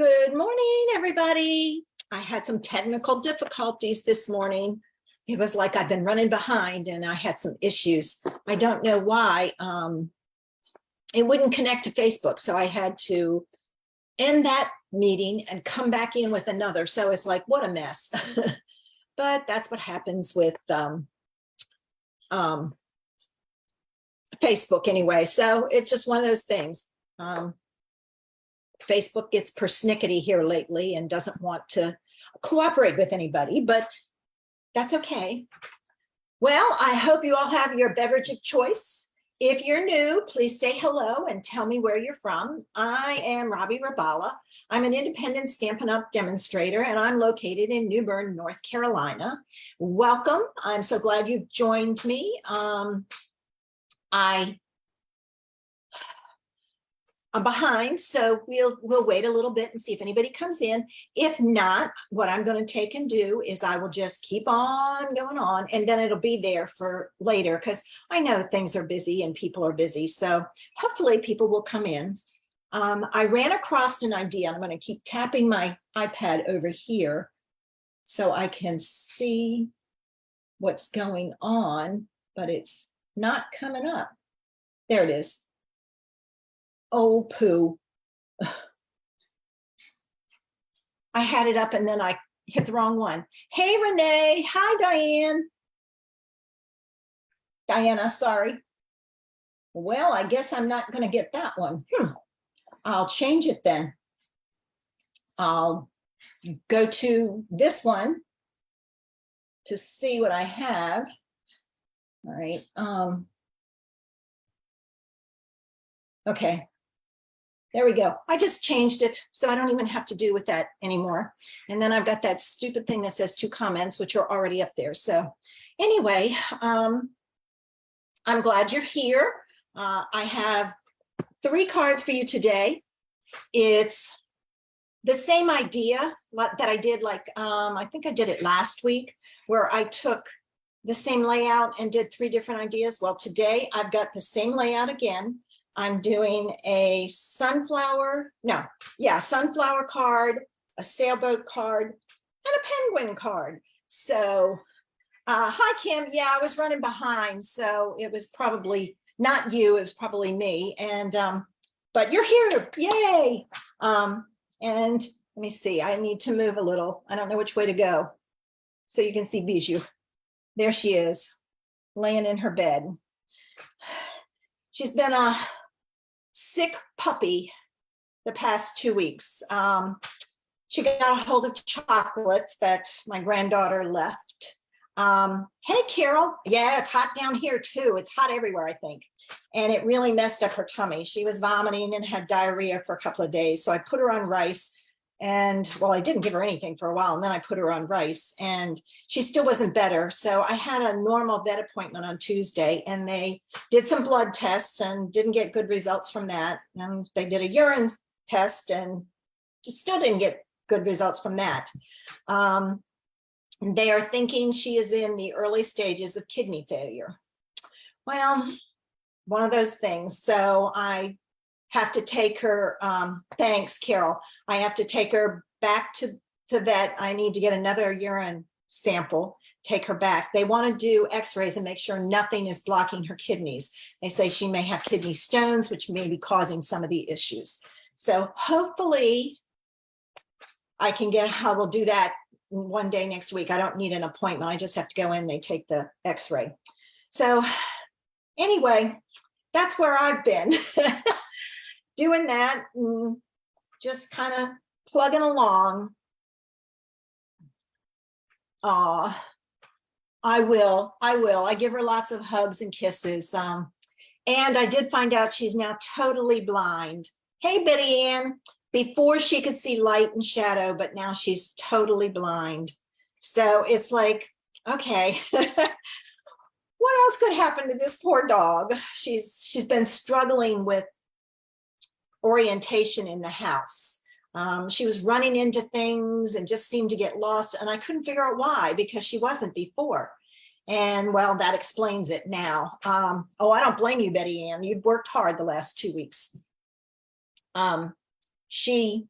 Good morning, everybody. I had some technical difficulties this morning. It was like I've been running behind and I had some issues. I don't know why. It wouldn't connect to Facebook, so I had to end that meeting and come back in with another. So it's like, what a mess. But that's what happens with Facebook anyway. So it's just one of those things. Facebook gets persnickety here lately and doesn't want to cooperate with anybody, but that's okay. Well, I hope you all have your beverage of choice. If you're new, please say hello and tell me where you're from. I am Robbie Rabala. I'm an independent Stampin' Up! Demonstrator, and I'm located in New Bern, North Carolina. Welcome. I'm so glad you've joined me. I'm behind, so we'll wait a little bit and see if anybody comes in. If not, what I'm going to take and do is I will just keep on going on, and then it'll be there for later because I know things are busy and people are busy. So hopefully people will come in. I ran across an idea. I'm going to keep tapping my iPad over here so I can see what's going on, but it's not coming up. There it is. Oh, poo. I had it up and then I hit the wrong one. Hey, Renee. Hi, Diane. Diana, sorry. Well, I guess I'm not going to get that one. I'll change it then. I'll go to this one to see what I have. All right. Okay. There we go. I just changed it, so I don't even have to do with that anymore. And then I've got that stupid thing that says 2 comments, which are already up there. So anyway, I'm glad you're here. I have 3 cards for you today. It's the same idea that I did, like, I think I did it last week, where I took the same layout and did 3 different ideas. Well, today I've got the same layout again. I'm doing a sunflower card, a sailboat card, and a penguin card. So, hi, Kim. Yeah, I was running behind, so it was probably not you. It was probably me. And but you're here. Yay. And let me see. I need to move a little. I don't know which way to go. So you can see Bijou. There she is, laying in her bed. She's been a sick puppy the past 2 weeks. She got a hold of chocolates that my granddaughter left. Hey, Carol. Yeah, it's hot down here too. It's hot everywhere, I think. And it really messed up her tummy. She was vomiting and had diarrhea for a couple of days. So I put her on rice. And well, I didn't give her anything for a while, and then I put her on rice and she still wasn't better. So I had a normal vet appointment on Tuesday, and they did some blood tests and didn't get good results from that. And they did a urine test and still didn't get good results from that. They are thinking she is in the early stages of kidney failure. Well, one of those things. So I have to take her, thanks, Carol. I have to take her back to the vet. I need to get another urine sample, take her back. They want to do x-rays and make sure nothing is blocking her kidneys. They say she may have kidney stones, which may be causing some of the issues. So hopefully I will do that one day next week. I don't need an appointment. I just have to go in, they take the x-ray. So anyway, that's where I've been. Doing that, and just kind of plugging along. I will. I give her lots of hugs and kisses. And I did find out she's now totally blind. Hey, Betty Ann. Before she could see light and shadow, but now she's totally blind. So it's like, okay, what else could happen to this poor dog? She's been struggling with orientation in the house. She was running into things and just seemed to get lost, and I couldn't figure out why, because she wasn't before. And well, that explains it now. Oh, I don't blame you, Betty Ann. You've worked hard the last 2 weeks. She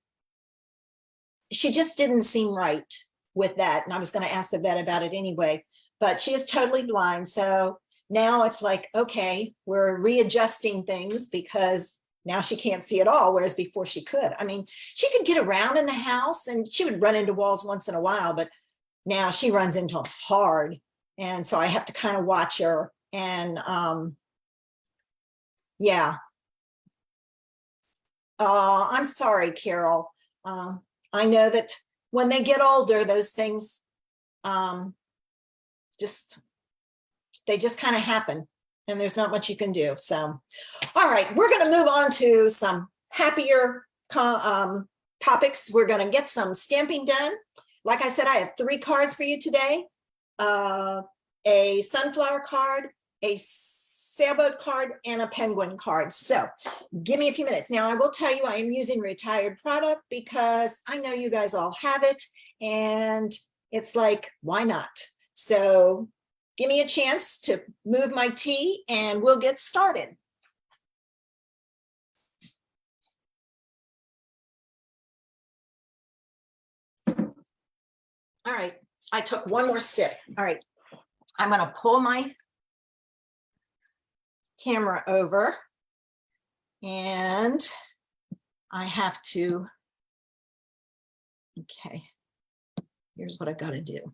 she just didn't seem right with that. And I was going to ask the vet about it anyway, but she is totally blind. So now it's like, okay, we're readjusting things because now she can't see at all, whereas before she could. I mean, she could get around in the house and she would run into walls once in a while, but now she runs into them hard. And so I have to kind of watch her. And yeah. I'm sorry, Carol. I know that when they get older, those things they just kind of happen and there's not much you can do. So, all right, we're going to move on to some happier topics. We're going to get some stamping done. Like I said, I have 3 cards for you today. A sunflower card, a sailboat card, and a penguin card. So give me a few minutes. Now I will tell you I am using retired product because I know you guys all have it and it's like, why not? So give me a chance to move my tea and we'll get started. All right, I took one more sip. All right, I'm going to pull my camera over and I have to, okay, here's what I've got to do.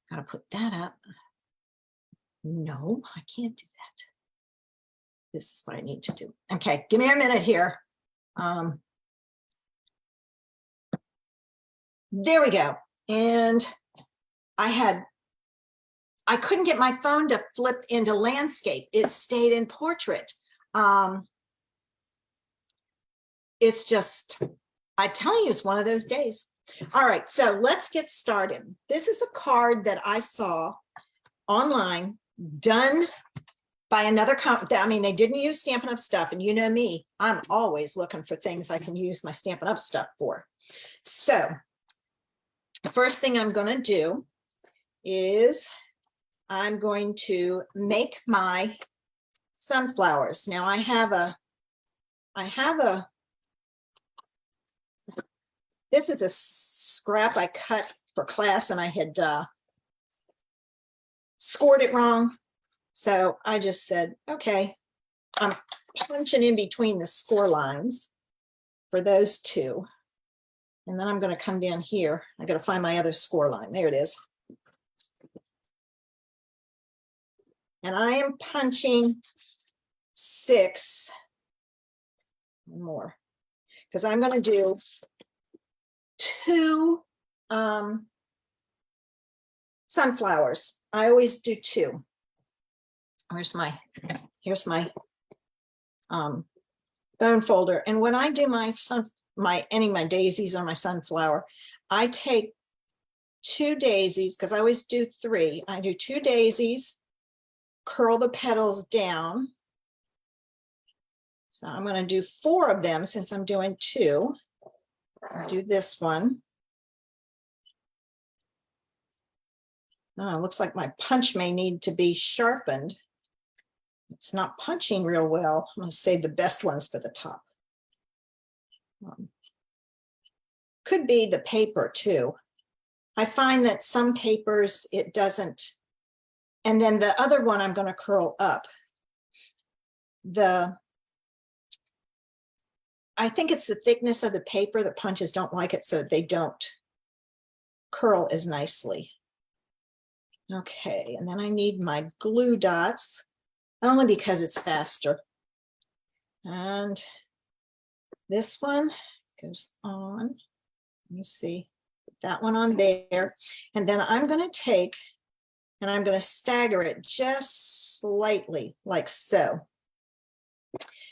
Got to put that up. No, I can't do that. This is what I need to do. Okay, give me a minute here. There we go. And I couldn't get my phone to flip into landscape. It stayed in portrait. It's just, I tell you, it's one of those days. All right, so let's get started. This is a card that I saw online, done by another company. I mean, they didn't use Stampin' Up! Stuff, and you know me, I'm always looking for things I can use my Stampin' Up! Stuff for. So the first thing I'm going to do is I'm going to make my sunflowers. Now I have a, this is a scrap I cut for class and I had scored it wrong. So I just said, okay, I'm punching in between the score lines for those 2. And then I'm going to come down here. I got to find my other score line. There it is. And I am punching 6 more because I'm going to do 2 sunflowers. I always do 2. Here's my bone folder. And when I do any of my daisies or my sunflower, I take 2 daisies because I always do 3. I do 2 daisies, curl the petals down. So I'm going to do 4 of them since I'm doing 2. I'll do this one. Oh, it looks like my punch may need to be sharpened. It's not punching real well. I'm going to save the best ones for the top. Could be the paper too. I find that some papers it doesn't. And then the other one I'm going to curl up. I think it's the thickness of the paper. The punches don't like it, so they don't curl as nicely. Okay, and then I need my glue dots, only because it's faster. And this one goes on. Let me see, put that one on there. And then I'm going to take, and I'm going to stagger it just slightly, like so.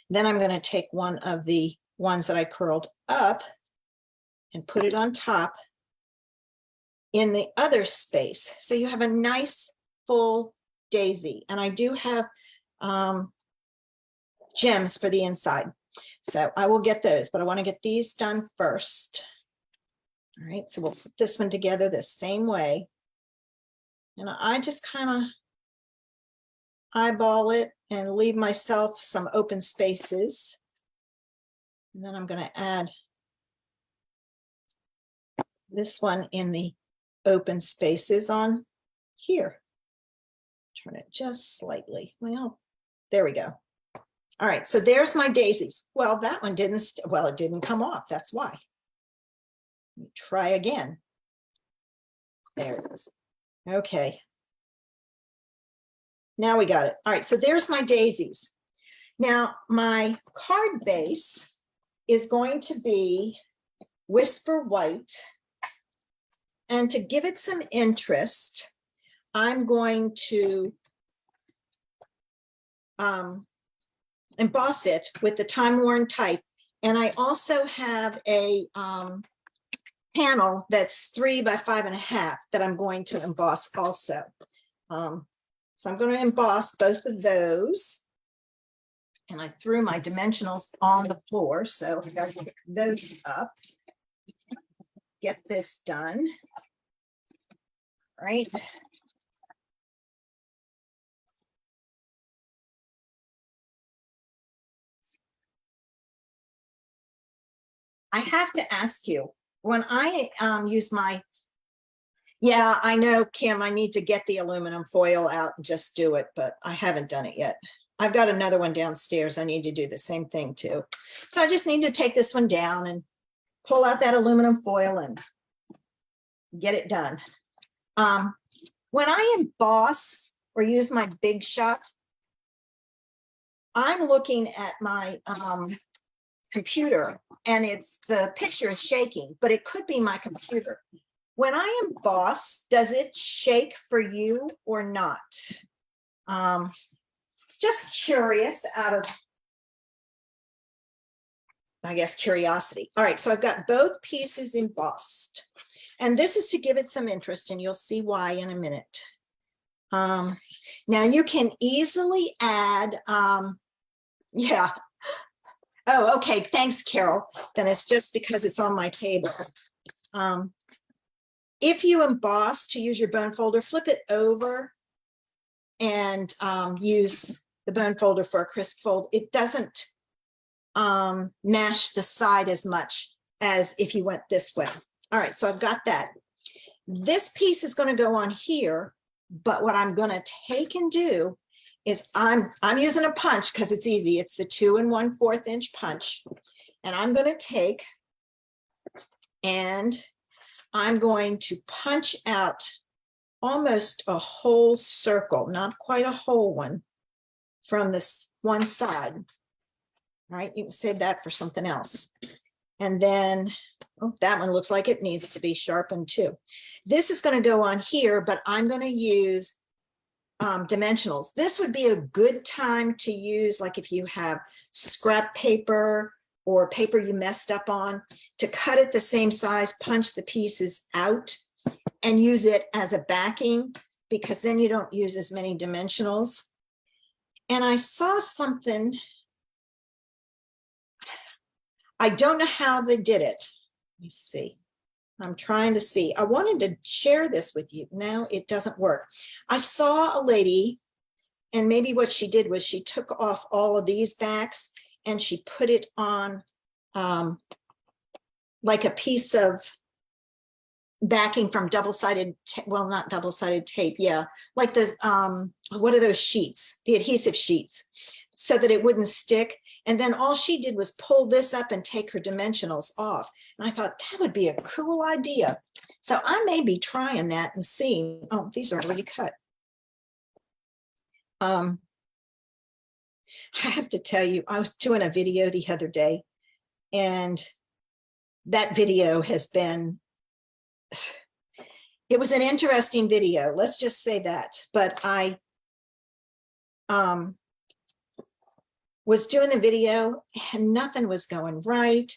Then I'm going to take one of the ones that I curled up and put it on top in the other space. So you have a nice full daisy. And I do have gems for the inside. So I will get those, but I want to get these done first. All right, so we'll put this one together the same way. And I just kind of eyeball it and leave myself some open spaces. And then I'm going to add this one in the open spaces on here. Turn it just slightly. Well, there we go. All right, so there's my daisies. Well, that one didn't, well, it didn't come off. That's why. Let me try again. There it is. Okay. Now we got it. All right, so there's my daisies. Now my card base is going to be Whisper White. And to give it some interest, I'm going to emboss it with the Time Worn Type. And I also have a panel that's 3 by 5.5 that I'm going to emboss also. So I'm going to emboss both of those. And I threw my dimensionals on the floor, so I got to pick those up. Get this done. All right. I have to ask you, when I use my, yeah, I know, Kim, I need to get the aluminum foil out and just do it, but I haven't done it yet. I've got another one downstairs. I need to do the same thing too. So I just need to take this one down and pull out that aluminum foil and get it done. When I emboss or use my Big Shot, I'm looking at my computer and the picture is shaking, but it could be my computer. When I emboss, does it shake for you or not? Just curious out of, I guess, curiosity. All right, so I've got both pieces embossed. And this is to give it some interest, and you'll see why in a minute. Now you can easily add, yeah. Oh, okay, thanks, Carol. Then it's just because it's on my table. If you emboss to use your bone folder, flip it over and use the bone folder for a crisp fold. It doesn't mash the side as much as if you went this way. All right, so I've got that. This piece is going to go on here, but what I'm going to take and do is I'm using a punch because it's easy. It's the 2 1/4 inch punch. And I'm going to take and I'm going to punch out almost a whole circle, not quite a whole one, from this one side. All right, you can save that for something else. And then, oh, that one looks like it needs to be sharpened too. This is going to go on here, but I'm going to use dimensionals. This would be a good time to use, like if you have scrap paper or paper you messed up on, to cut it the same size, punch the pieces out and use it as a backing, because then you don't use as many dimensionals. And I saw something, I don't know how they did it. Let me see. I'm trying to see. I wanted to share this with you. Now it doesn't work. I saw a lady, and maybe what she did was she took off all of these backs and she put it on like a piece of backing from double-sided, well, not double-sided tape. Yeah, like the, what are those sheets? The adhesive sheets, so that it wouldn't stick. And then all she did was pull this up and take her dimensionals off. And I thought that would be a cool idea. So I may be trying that and seeing, oh, these are already cut. I have to tell you, I was doing a video the other day, and that video has been, it was an interesting video. Let's just say that. But I was doing the video and nothing was going right.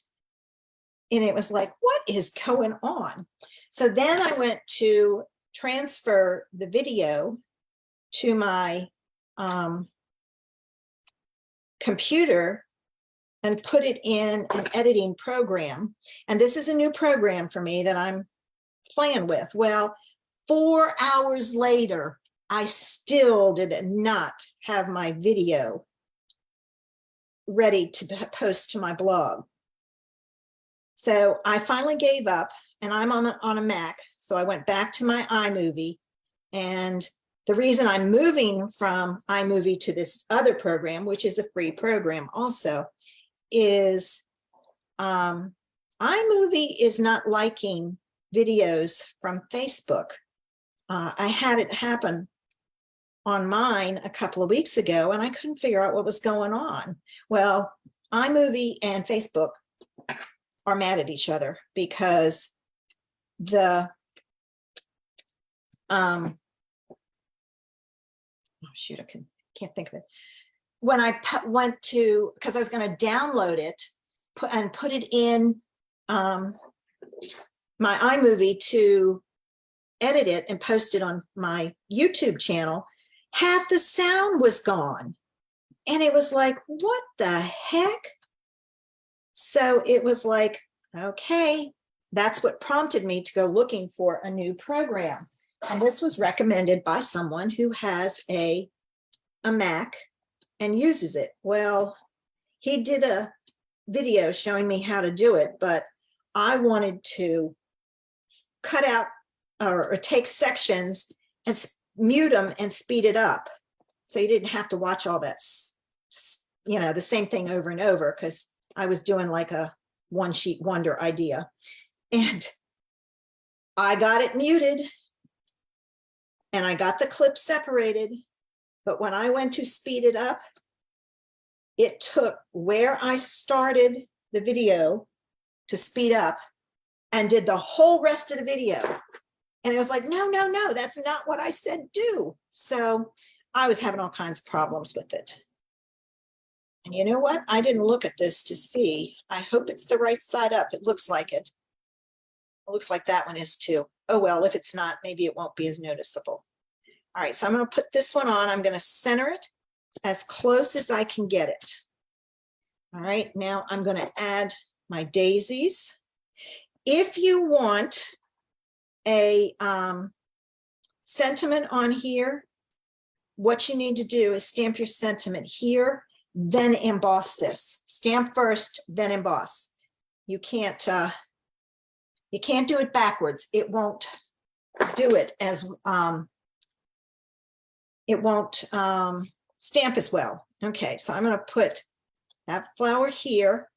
And it was like, what is going on? So then I went to transfer the video to my computer and put it in an editing program. And this is a new program for me that I'm playing with. Well, 4 hours later, I still did not have my video ready to post to my blog. So I finally gave up. and I'm on a Mac. So I went back to my iMovie, and the reason I'm moving from iMovie to this other program, which is a free program also, is iMovie is not liking videos from Facebook. I had it happen on mine a couple of weeks ago, and I couldn't figure out what was going on. Well, iMovie and Facebook are mad at each other because the oh shoot, I can't think of it. When I went to, because I was going to download it and put it in my iMovie to edit it and post it on my YouTube channel, half the sound was gone. And it was like, what the heck? So it was like, okay, that's what prompted me to go looking for a new program. And this was recommended by someone who has a Mac and uses it. Well, he did a video showing me how to do it, but I wanted to cut out or take sections and mute them and speed it up. So you didn't have to watch all that, you know, the same thing over and over, because I was doing like a one sheet wonder idea. And I got it muted and I got the clip separated. But when I went to speed it up, it took where I started the video to speed up and did the whole rest of the video. And it was like, no, no, no, that's not what I said do. So I was having all kinds of problems with it. And you know what? I didn't look at this to see. I hope it's the right side up. It looks like it. It looks like that one is too. Oh, well, if it's not, maybe it won't be as noticeable. All right, so I'm going to put this one on. I'm going to center it as close as I can get it. All right, now I'm going to add my daisies. If you want a sentiment on here, what you need to do is stamp your sentiment here, then emboss this. Stamp first, then emboss. You can't do it backwards. It won't do it as it won't stamp as well. Okay, so I'm going to put that flower here,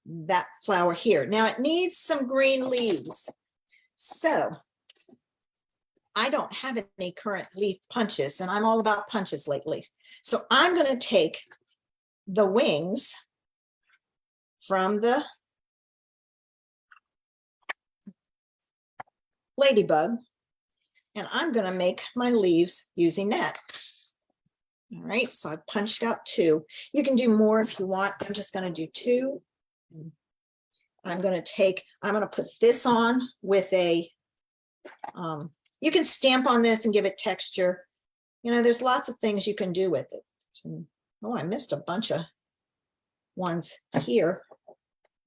that flower here. Now it needs some green leaves. So I don't have any current leaf punches, and I'm all about punches lately. So I'm going to take the wings from the ladybug, and I'm going to make my leaves using that. All right, so I've punched out 2. You can do more if you want. I'm just going to do 2. I'm going to put this on with a, you can stamp on this and give it texture. You know, there's lots of things you can do with it. Oh, I missed a bunch of ones here.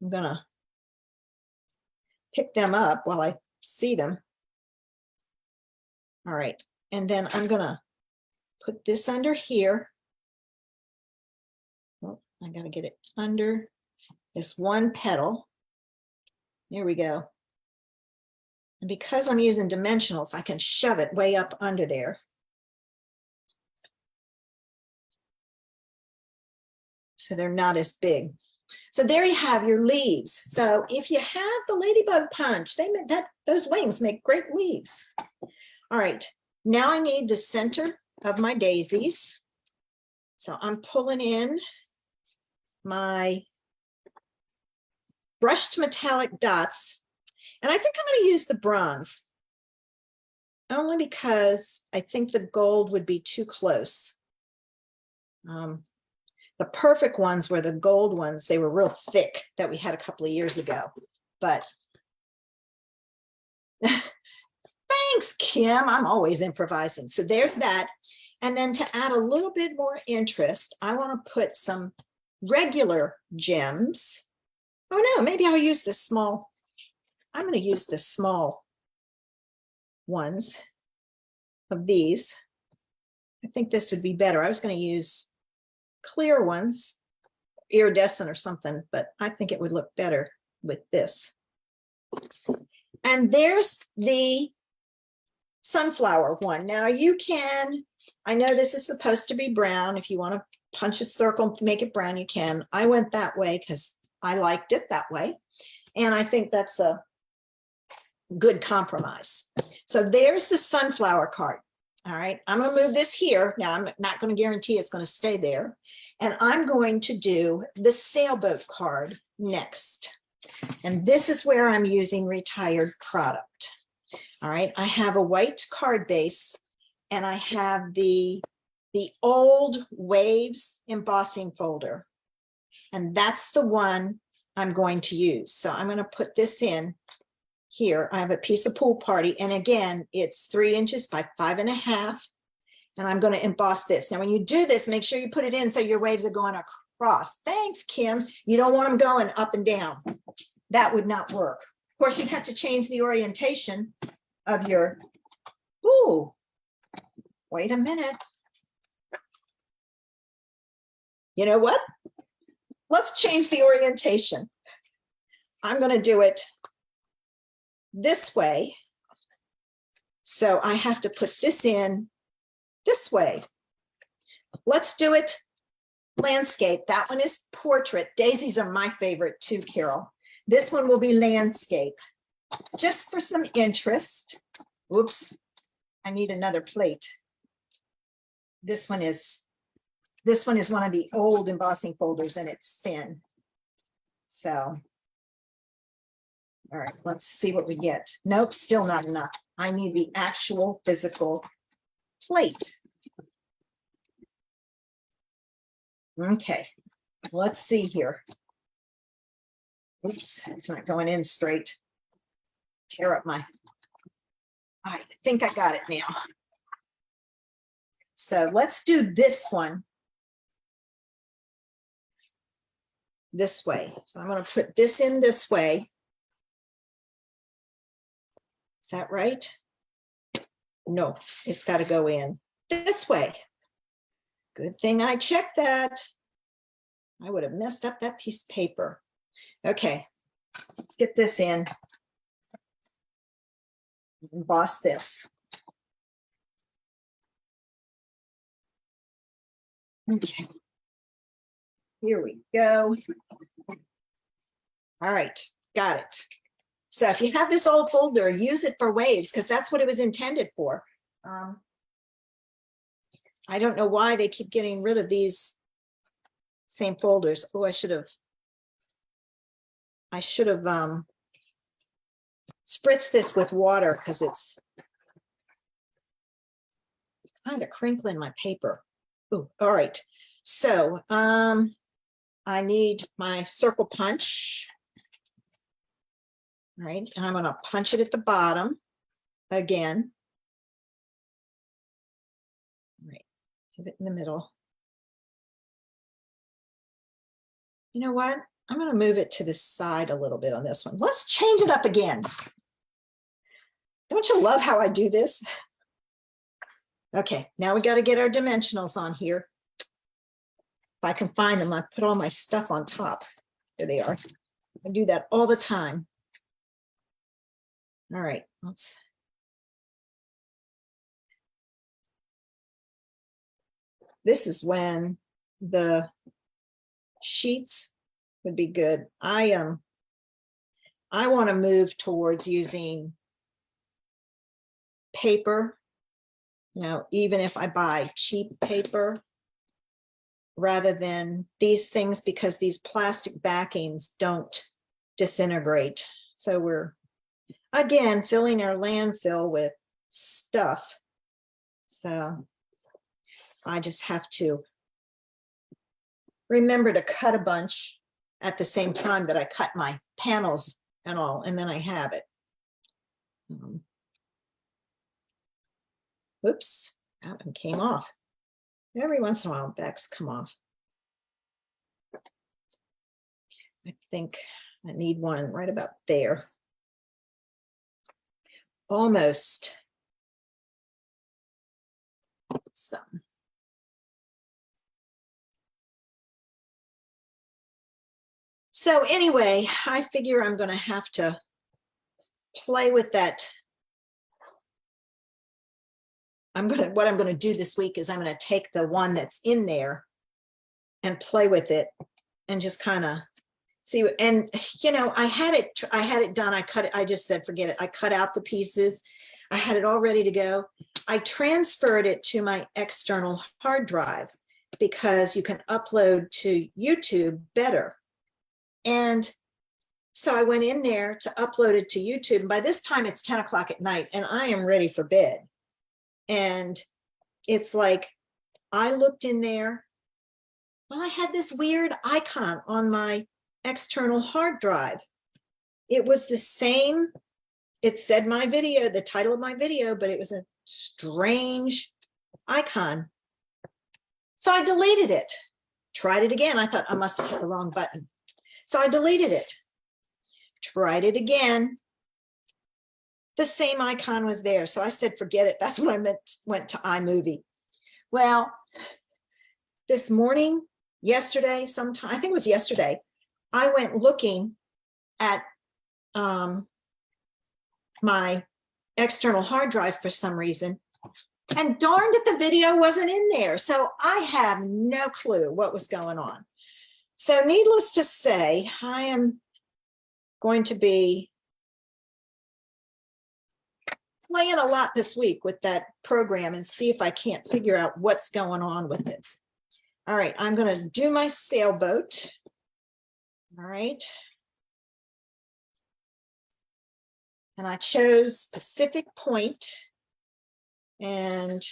I'm going to pick them up while I see them. All right, and then I'm going to put this under here. Oh, I got to get it under this one petal. There we go. And because I'm using dimensionals, I can shove it way up under there. So they're not as big. So there you have your leaves. So if you have the ladybug punch, those wings make great leaves. All right, now I need the center of my daisies. So I'm pulling in my brushed metallic dots, and I think I'm going to use the bronze only because I think the gold would be too close. The perfect ones were the gold ones. They were real thick that we had a couple of years ago, but thanks, Kim. I'm always improvising. So there's that. And then to add a little bit more interest, I want to put some regular gems. Oh no, maybe I'll use the small. I'm going to use the small ones of these. I think this would be better. I was going to use clear ones, iridescent or something, but I think it would look better with this. And there's the sunflower one. Now you can, I know this is supposed to be brown. If you want to punch a circle, make it brown, you can. I went that way because I liked it that way. And I think that's a good compromise. So there's the sunflower card. All right, I'm going to move this here. Now, I'm not going to guarantee it's going to stay there. And I'm going to do the sailboat card next. And this is where I'm using retired product. All right, I have a white card base and I have the old Waves embossing folder. And that's the one I'm going to use. So I'm going to put this in here. I have a piece of Pool Party. And again, it's 3 inches by 5.5. And I'm going to emboss this. Now, when you do this, make sure you put it in so your waves are going across. Thanks, Kim. You don't want them going up and down. That would not work. Of course, you'd have to change the orientation of your, ooh, wait a minute. You know what? Let's change the orientation. I'm going to do it this way. So I have to put this in this way. Let's do it landscape. That one is portrait. Daisies are my favorite too, Carol. This one will be landscape. Just for some interest. Whoops, I need another plate. This one is one of the old embossing folders and it's thin. So, all right, let's see what we get. Nope, still not enough. I need the actual physical plate. Okay, let's see here. Oops, it's not going in straight. Tear up my, I think I got it now. So let's do this one this way. So I'm going to put this in this way. Is that right? No, it's got to go in this way. Good thing I checked that. I would have messed up that piece of paper. Okay, let's get this in. Emboss this. Okay, here we go. All right, got it. So if you have this old folder, use it for waves because that's what it was intended for. I don't know why they keep getting rid of these same folders. Oh, I should have spritz this with water because it's kind of crinkling my paper. Oh, all right. So I need my circle punch. All right, and I'm going to punch it at the bottom again. All right, give it in the middle. You know what? I'm going to move it to the side a little bit on this one. Let's change it up again. Don't you love how I do this? Okay, now we got to get our dimensionals on here. If I can find them, I put all my stuff on top. There they are. I do that all the time. All right, let's. This is when the sheets would be good. I want to move towards using paper. You know, even if I buy cheap paper rather than these things, because these plastic backings don't disintegrate. So we're again filling our landfill with stuff. So I just have to remember to cut a bunch at the same time that I cut my panels and all, and then I have it. Oops, that one came off. Every once in a while, backs come off. I think I need one right about there. Almost. Some. So anyway, I figure I'm going to have to play with that. What I'm gonna do this week is I'm gonna take the one that's in there and play with it and just kind of see. And you know, I had it done. I cut it. I just said, forget it. I cut out the pieces. I had it all ready to go. I transferred it to my external hard drive because you can upload to YouTube better. And so I went in there to upload it to YouTube. And by this time it's 10 o'clock at night and I am ready for bed. And it's like, I looked in there. Well, I had this weird icon on my external hard drive. It was the same. It said my video, the title of my video, but it was a strange icon. So I deleted it, tried it again. I thought I must have hit the wrong button. So I deleted it, tried it again. The same icon was there. So I said, forget it. That's when I went to iMovie. Well, this morning, yesterday, sometime, I think it was yesterday, I went looking at my external hard drive for some reason, and darned if the video wasn't in there. So I have no clue what was going on. So needless to say, I am going to be playing a lot this week with that program and see if I can't figure out what's going on with it. All right, I'm going to do my sailboat. All right. And I chose Pacific Point and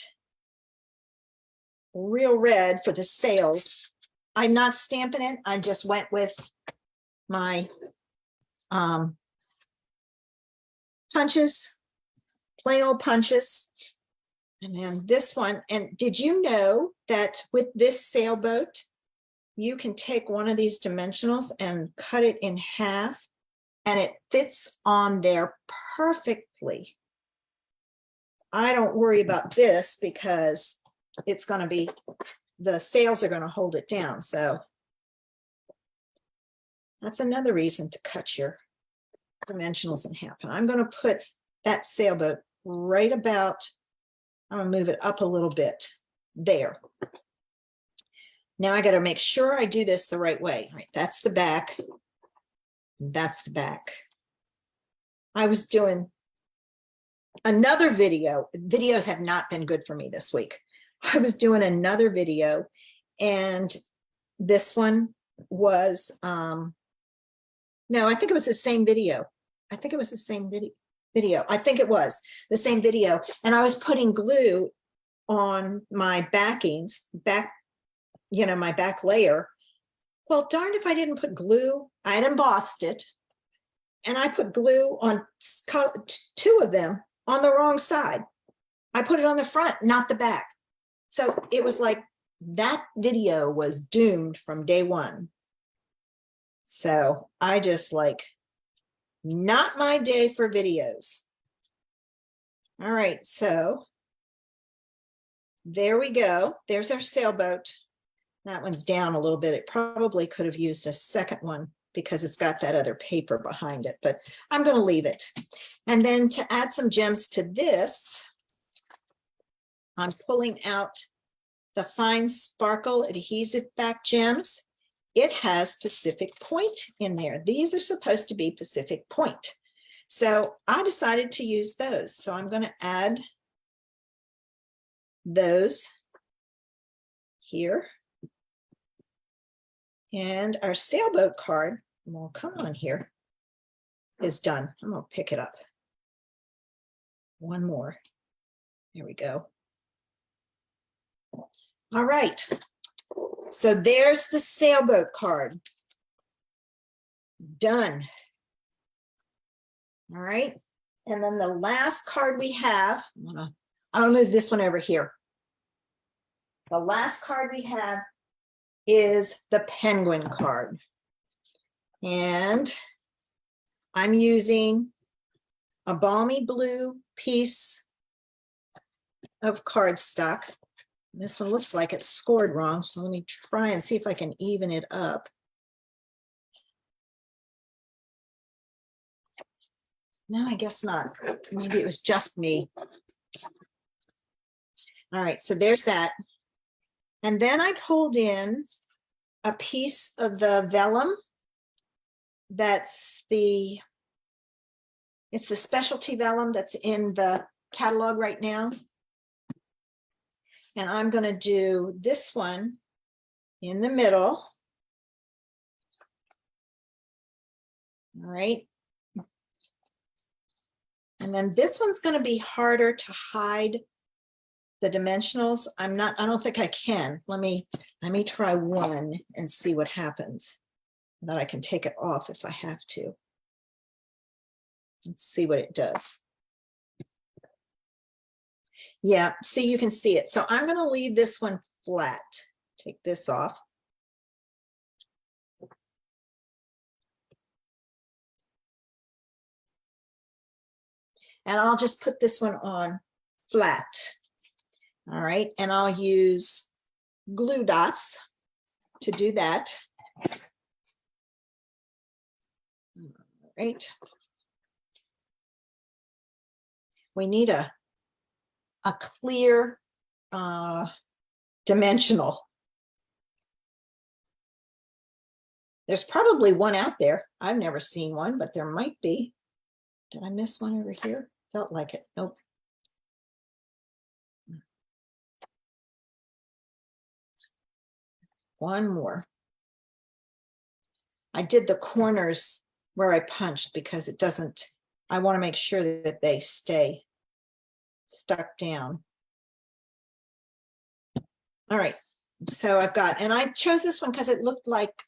real red for the sails. I'm not stamping it. I just went with my punches, plain old punches. And then this one. And did you know that with this sailboat, you can take one of these dimensionals and cut it in half and it fits on there perfectly. I don't worry about this because it's going to be, the sails are going to hold it down. So that's another reason to cut your dimensionals in half. And I'm going to put that sailboat right about, I'm going to move it up a little bit there. Now I got to make sure I do this the right way. All right, that's the back. That's the back. I was doing another video. Videos have not been good for me this week. I was doing another video and this one was, no, I think it was the same video. I think it was the same video. I think it was the same video. And I was putting glue on my backings, my back layer. Well, darned if I didn't put glue. I had embossed it and I put glue on two of them on the wrong side. I put it on the front, not the back. So it was like that video was doomed from day one. So I just like, not my day for videos. All right, so there we go. There's our sailboat. That one's down a little bit. It probably could have used a second one because it's got that other paper behind it, but I'm going to leave it. And then to add some gems to this, I'm pulling out the Fine Sparkle Adhesive Back Gems. It has Pacific Point in there. These are supposed to be Pacific Point. So I decided to use those. So I'm going to add those here. And our sailboat card, well, come on here, is done. I'm going to pick it up. One more. There we go. All right. So there's the sailboat card. Done. All right. And then the last card we have, I'll move this one over here. The last card we have is the penguin card. And I'm using a balmy blue piece of cardstock. This one looks like it's scored wrong, so let me try and see if I can even it up. No, I guess not. Maybe it was just me. All right, so there's that. And then I pulled in a piece of the vellum. It's the specialty vellum that's in the catalog right now. And I'm going to do this one in the middle. All right. And then this one's going to be harder to hide the dimensionals. I don't think I can. Let me try one and see what happens. That I can take it off if I have to. Let's see what it does. Yeah, see, you can see it. So I'm going to leave this one flat. Take this off. And I'll just put this one on flat. All right, and I'll use glue dots to do that. All right. We need a clear dimensional. There's probably one out there. I've never seen one, but there might be. Did I miss one over here? Felt like it. Nope. One more. I did the corners where I punched because it doesn't, I want to make sure that they stay stuck down. All right, so I've got, and I chose this one because it looked like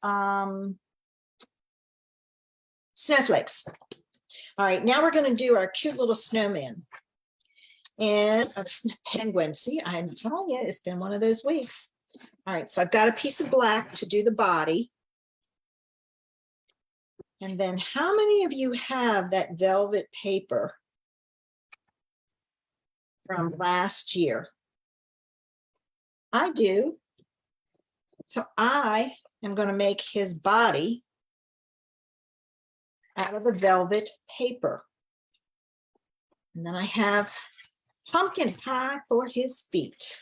snowflakes. All right, now we're going to do our cute little snowman and a penguin. See, I'm telling you, it's been one of those weeks. All right, so I've got a piece of black to do the body. And then how many of you have that velvet paper from last year? I do. So I am going to make his body out of the velvet paper. And then I have pumpkin pie for his feet.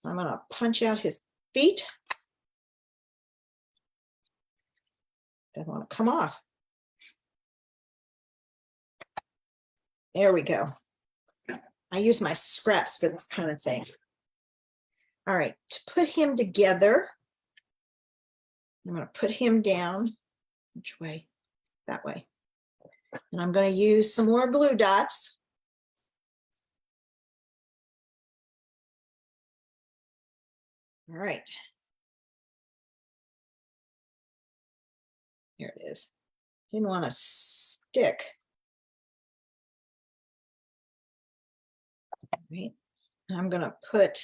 I'm going to punch out his feet. Doesn't want to come off. There we go. I use my scraps for this kind of thing. All right, to put him together, I'm going to put him down. Which way? That way. And I'm going to use some more glue dots. All right. Here it is. Didn't want to stick. All right. I'm going to put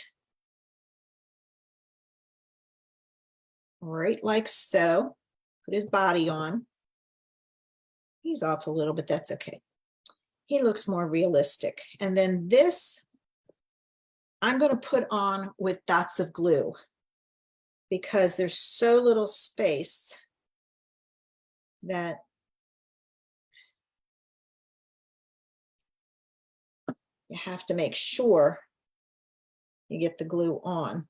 right like so. Put his body on. He's off a little, but that's okay. He looks more realistic. And then this, I'm going to put on with dots of glue because there's so little space that you have to make sure you get the glue on.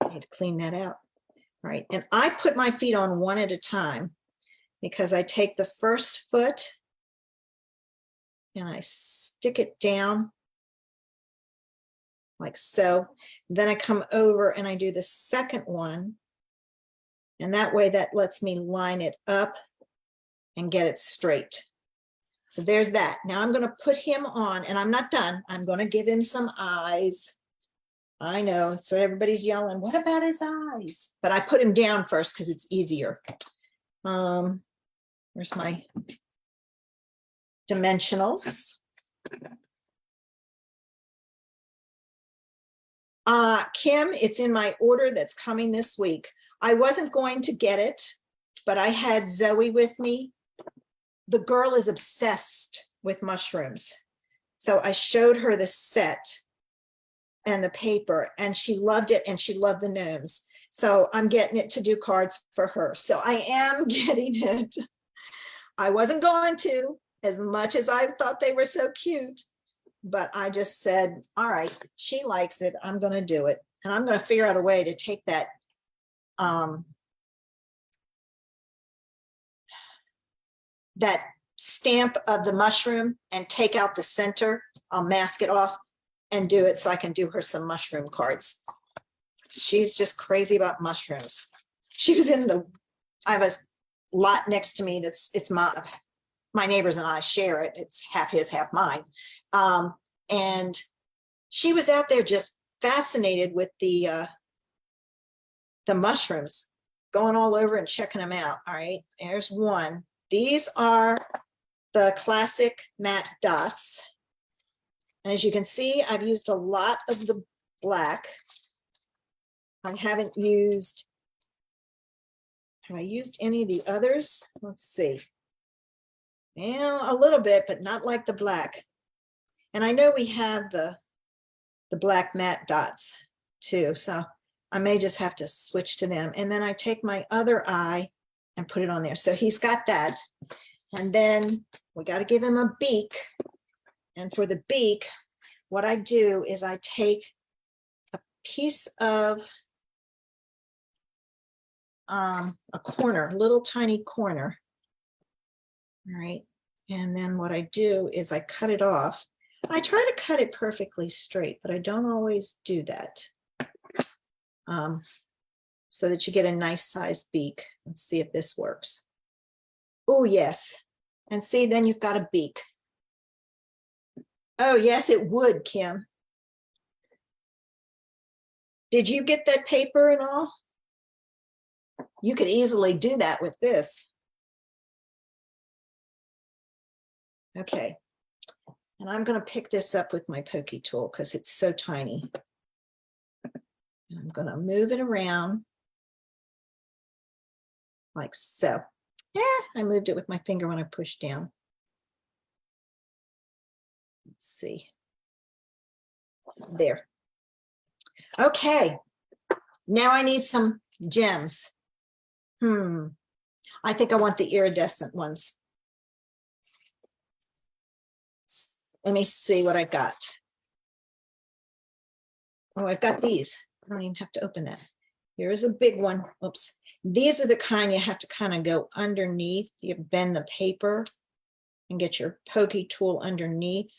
I had to clean that out. All right, and I put my feet on one at a time because I take the first foot and I stick it down like so. Then I come over and I do the second one. And that way that lets me line it up and get it straight. So there's that. Now I'm going to put him on and I'm not done. I'm going to give him some eyes. I know, that's what everybody's yelling. What about his eyes? But I put him down first because it's easier. Where's my dimensionals? Kim, it's in my order that's coming this week. I wasn't going to get it, but I had Zoe with me. The girl is obsessed with mushrooms. So I showed her the set and the paper and she loved it and she loved the gnomes. So I'm getting it to do cards for her. So I am getting it. I wasn't going to, as much as I thought they were so cute. But I just said, all right, she likes it. I'm going to do it. And I'm going to figure out a way to take that that stamp of the mushroom and take out the center. I'll mask it off and do it so I can do her some mushroom cards. She's just crazy about mushrooms. She was I have a lot next to me it's my neighbors and I share it. It's half his, half mine. And she was out there just fascinated with the mushrooms, going all over and checking them out. All right, there's one. These are the classic matte dots. And as you can see, I've used a lot of the black. I haven't used, have I used any of the others? Let's see. Yeah, a little bit, but not like the black. And I know we have the black matte dots too. So I may just have to switch to them. And then I take my other eye and put it on there. So he's got that. And then we got to give him a beak. And for the beak, what I do is I take a piece of a corner, little tiny corner. All right. And then what I do is I cut it off. I try to cut it perfectly straight, but I don't always do that. So that you get a nice sized beak. Let's see if this works. Oh, yes. And see, then you've got a beak. Oh, yes, it would, Kim. Did you get that paper and all? You could easily do that with this. Okay. And I'm going to pick this up with my pokey tool because it's so tiny. And I'm going to move it around like so. Yeah, I moved it with my finger when I pushed down. Let's see. There. Okay. Now I need some gems. I think I want the iridescent ones. Let me see what I got. Oh, I've got these. I don't even have to open that. Here's a big one. Oops. These are the kind you have to kind of go underneath. You bend the paper and get your pokey tool underneath.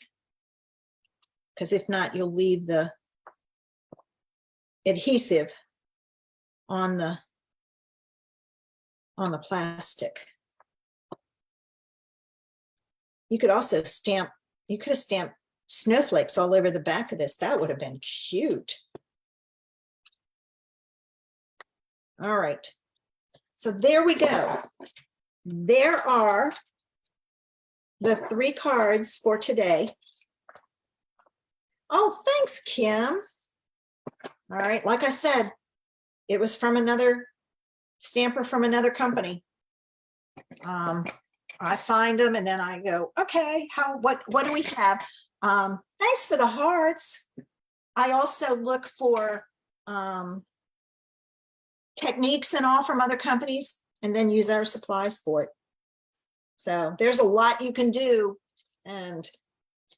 Because if not, you'll leave the adhesive on the plastic. You could also stamp, you could have stamped snowflakes all over the back of this. That would have been cute. All right. So there we go. There are the 3 cards for today. Oh, thanks, Kim. All right. Like I said, it was from another stamper from another company. I find them and then I go, okay, what do we have? Thanks for the hearts. I also look for techniques and all from other companies and then use our supplies for it. So there's a lot you can do and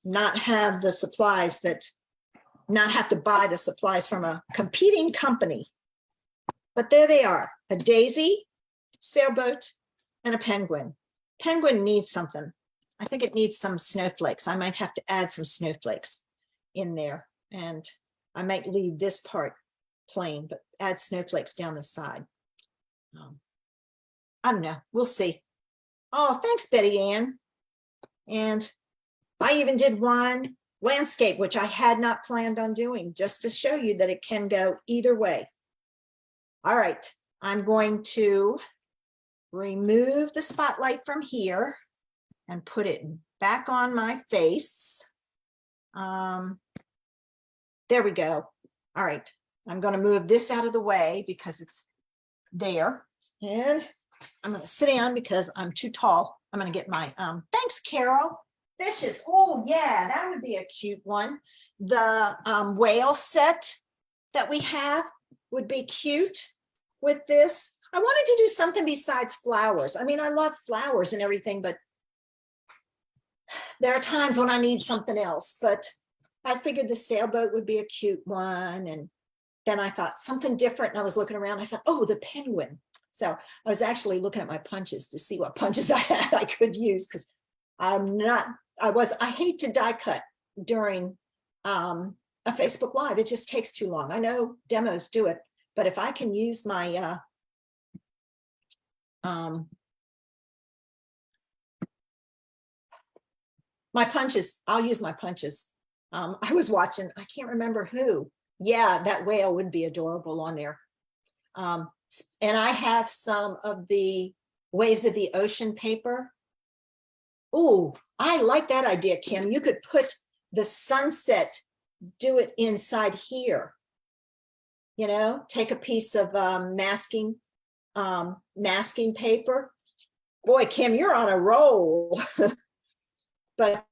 not have the supplies not have to buy the supplies from a competing company. But there they are, a daisy, sailboat, and a penguin. Penguin needs something. I think it needs some snowflakes. I might have to add some snowflakes in there. And I might leave this part plain, but add snowflakes down the side. I don't know. We'll see. Oh, thanks, Betty Ann. And I even did one landscape, which I had not planned on doing, just to show you that it can go either way. All right. I'm going to remove the spotlight from here and put it back on my face. There we go. All right. I'm going to move this out of the way because it's there. And I'm going to sit down because I'm too tall. I'm going to get my, thanks, Carol. Fishes. Oh, yeah, that would be a cute one. The whale set that we have would be cute with this. I wanted to do something besides flowers. I mean, I love flowers and everything, but there are times when I need something else, but I figured the sailboat would be a cute one. And then I thought something different. And I was looking around. I thought, oh, the penguin. So I was actually looking at my punches to see what punches I had I could use, because I hate to die cut during a Facebook Live. It just takes too long. I know demos do it, but if I can use my my punches, I'll use my punches. I was watching, I can't remember who. Yeah, that whale would be adorable on there. And I have some of the Waves of the Ocean paper. Oh, I like that idea, Kim. You could put the sunset, do it inside here. You know, take a piece of masking paper. Boy, Kim, you're on a roll. But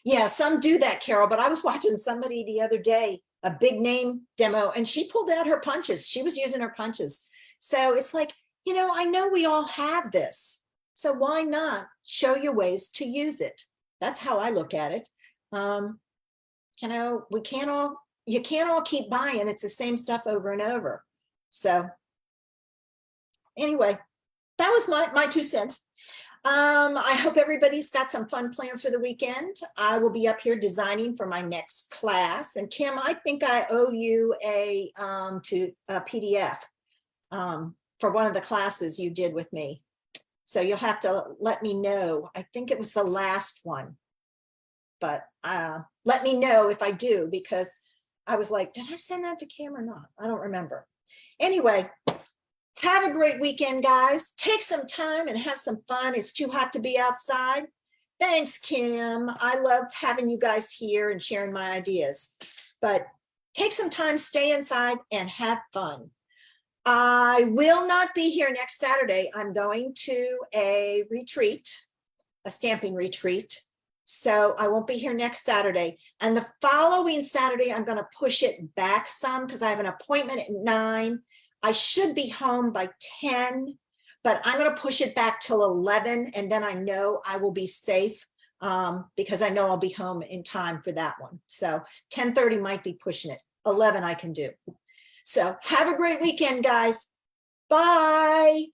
yeah, some do that, Carol, but I was watching somebody the other day, a big name demo, and she pulled out her punches. She was using her punches. So it's like, you know, I know we all have this. So why not show you ways to use it? That's how I look at it. You know, you can't all keep buying. It's the same stuff over and over. So anyway, that was my 2 cents. I hope everybody's got some fun plans for the weekend. I will be up here designing for my next class. And Kim, I think I owe you a PDF for one of the classes you did with me. So you'll have to let me know. I think it was the last one, but let me know if I do, because I was like, did I send that to Kim or not? I don't remember. Anyway, have a great weekend, guys. Take some time and have some fun. It's too hot to be outside. Thanks, Kim. I loved having you guys here and sharing my ideas. But take some time, stay inside, and have fun. I will not be here next Saturday. I'm going to a retreat, a stamping retreat. So I won't be here next Saturday. And the following Saturday, I'm going to push it back some because I have an appointment at 9. I should be home by 10, but I'm going to push it back till 11. And then I know I will be safe because I know I'll be home in time for that one. So 10:30 might be pushing it. 11 I can do. So have a great weekend, guys. Bye.